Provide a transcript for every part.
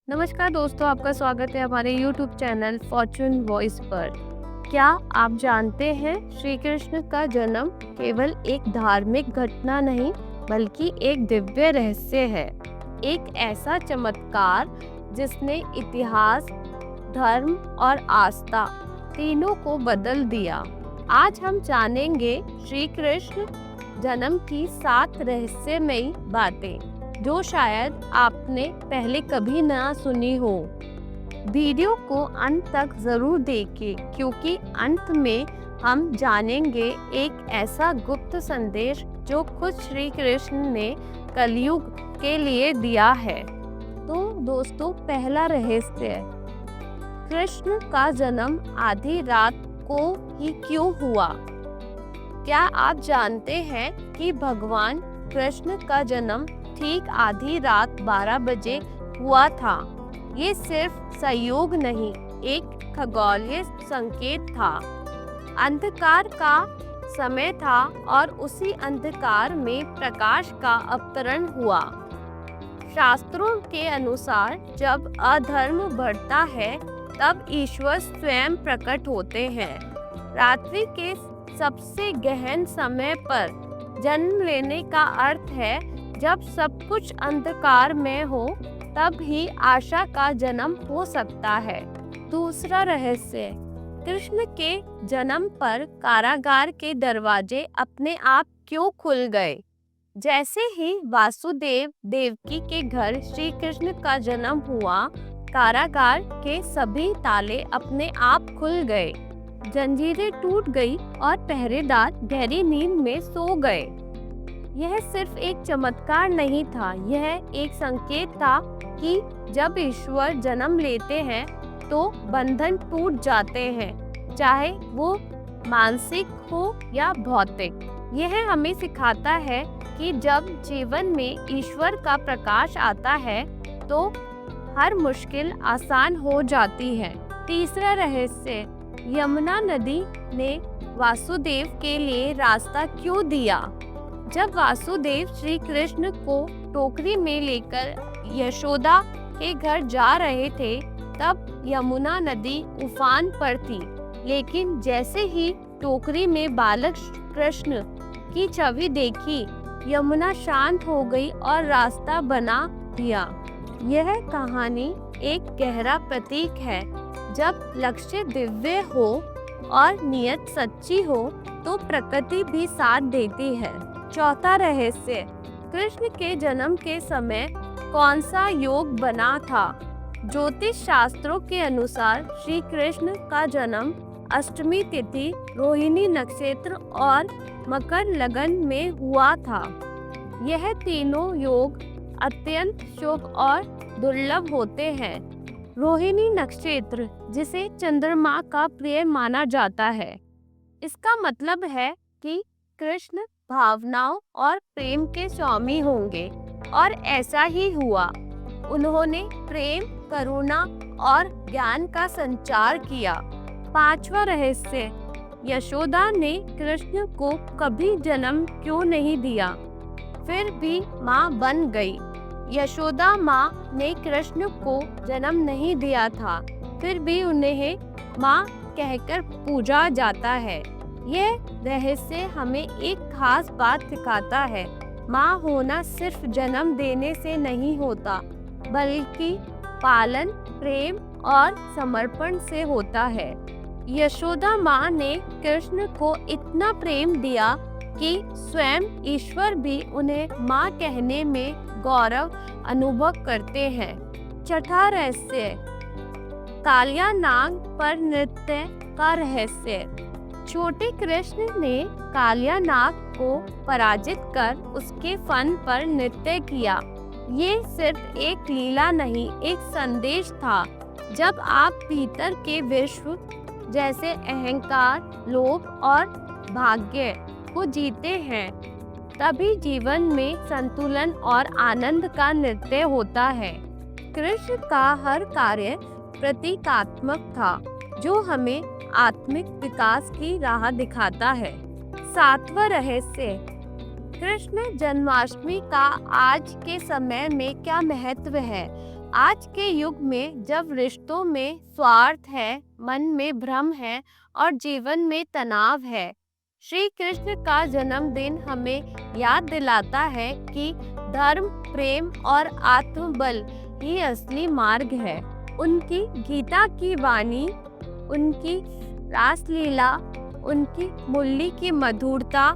नमस्कार दोस्तों, आपका स्वागत है हमारे YouTube चैनल फॉर्चून वॉइस पर। क्या आप जानते हैं श्री कृष्ण का जन्म केवल एक धार्मिक घटना नहीं बल्कि एक दिव्य रहस्य है। एक ऐसा चमत्कार जिसने इतिहास, धर्म और आस्था तीनों को बदल दिया। आज हम जानेंगे श्री कृष्ण जन्म की 7 रहस्यमयी बातें जो शायद आपने पहले कभी ना सुनी हो। वीडियो को अंत तक जरूर देखें क्योंकि अंत में हम जानेंगे एक ऐसा गुप्त संदेश जो खुद श्री कृष्ण ने कलयुग के लिए दिया है। तो दोस्तों, पहला रहस्य, कृष्ण का जन्म आधी रात को ही क्यों हुआ? क्या आप जानते हैं कि भगवान कृष्ण का जन्म ठीक आधी रात 12 बजे हुआ था? ये सिर्फ संयोग नहीं, एक खगोलीय संकेत था। अंधकार का समय था और उसी अंधकार में प्रकाश का अवतरण हुआ। शास्त्रों के अनुसार जब अधर्म बढ़ता है तब ईश्वर स्वयं प्रकट होते हैं। रात्रि के सबसे गहन समय पर जन्म लेने का अर्थ है जब सब कुछ अंधकार में हो तब ही आशा का जन्म हो सकता है। दूसरा रहस्य, कृष्ण के जन्म पर कारागार के दरवाजे अपने आप क्यों खुल गए? जैसे ही वासुदेव देवकी के घर श्री कृष्ण का जन्म हुआ, कारागार के सभी ताले अपने आप खुल गए, जंजीरें टूट गई और पहरेदार गहरी नींद में सो गए। यह सिर्फ एक चमत्कार नहीं था, यह एक संकेत था कि जब ईश्वर जन्म लेते हैं तो बंधन टूट जाते हैं, चाहे वो मानसिक हो या भौतिक। यह हमें सिखाता है कि जब जीवन में ईश्वर का प्रकाश आता है तो हर मुश्किल आसान हो जाती है। तीसरा रहस्य, यमुना नदी ने वासुदेव के लिए रास्ता क्यों दिया? जब वासुदेव श्री कृष्ण को टोकरी में लेकर यशोदा के घर जा रहे थे तब यमुना नदी उफान पर थी, लेकिन जैसे ही टोकरी में बालक कृष्ण की छवि देखी, यमुना शांत हो गई और रास्ता बना दिया। यह कहानी एक गहरा प्रतीक है। जब लक्ष्य दिव्य हो और नियत सच्ची हो तो प्रकृति भी साथ देती है। चौथा रहस्य, कृष्ण के जन्म के समय कौन सा योग बना था? ज्योतिष शास्त्रों के अनुसार श्री कृष्ण का जन्म अष्टमी तिथि, रोहिणी नक्षत्र और मकर लगन में हुआ था। यह तीनों योग अत्यंत शुभ और दुर्लभ होते हैं। रोहिणी नक्षत्र, जिसे चंद्रमा का प्रिय माना जाता है, इसका मतलब है कि कृष्ण भावनाओं और प्रेम के स्वामी होंगे, और ऐसा ही हुआ। उन्होंने प्रेम, करुणा और ज्ञान का संचार किया। पांचवा रहस्य, यशोदा ने कृष्ण को कभी जन्म क्यों नहीं दिया, फिर भी माँ बन गई? यशोदा माँ ने कृष्ण को जन्म नहीं दिया था, फिर भी उन्हें माँ कहकर पूजा जाता है। यह रहस्य हमें एक खास बात सिखाता है। माँ होना सिर्फ जन्म देने से नहीं होता, बल्कि पालन, प्रेम और समर्पण से होता है। यशोदा माँ ने कृष्ण को इतना प्रेम दिया कि स्वयं ईश्वर भी उन्हें माँ कहने में गौरव अनुभव करते हैं। छठा रहस्य, कालिया नाग पर नृत्य का रहस्य। छोटे कृष्ण ने कालिया नाग को पराजित कर उसके फन पर नृत्य किया। ये सिर्फ एक लीला नहीं, एक संदेश था। जब आप भीतर के विश्व जैसे अहंकार, लोभ और भाग्य को जीते हैं, तभी जीवन में संतुलन और आनंद का नृत्य होता है। कृष्ण का हर कार्य प्रतीकात्मक था, जो हमें आत्मिक विकास की राह दिखाता है। सातवां रहस्य, कृष्ण जन्माष्टमी का आज के समय में क्या महत्व है? आज के युग में जब रिश्तों में स्वार्थ है, मन में भ्रम है और जीवन में तनाव है, श्री कृष्ण का जन्मदिन हमें याद दिलाता है कि धर्म, प्रेम और आत्मबल ही असली मार्ग है। उनकी गीता की वाणी, उनकी रासलीला, उनकी मुरली की मधुरता,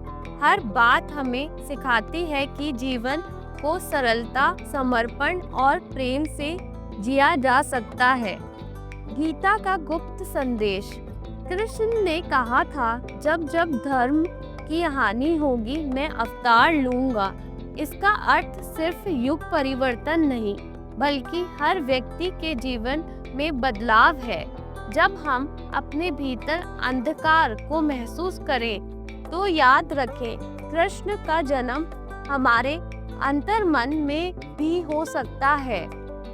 हर बात हमें सिखाती है कि जीवन को सरलता, समर्पण और प्रेम से जिया जा सकता है। गीता का गुप्त संदेश। कृष्ण ने कहा था, जब जब धर्म की हानि होगी मैं अवतार लूंगा। इसका अर्थ सिर्फ युग परिवर्तन नहीं, बल्कि हर व्यक्ति के जीवन में बदलाव है। जब हम अपने भीतर अंधकार को महसूस करें तो याद रखें, कृष्ण का जन्म हमारे अंतर मन में भी हो सकता है।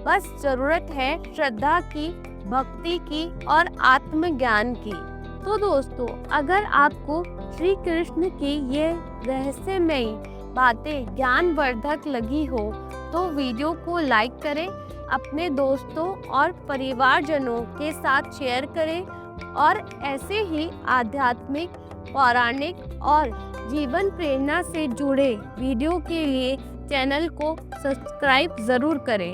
बस जरूरत है श्रद्धा की, भक्ति की और आत्मज्ञान की। तो दोस्तों, अगर आपको श्री कृष्ण की ये रहस्यमयी बातें ज्ञानवर्धक लगी हो तो वीडियो को लाइक करें, अपने दोस्तों और परिवारजनों के साथ शेयर करें और ऐसे ही आध्यात्मिक, पौराणिक और जीवन प्रेरणा से जुड़े वीडियो के लिए चैनल को सब्सक्राइब ज़रूर करें।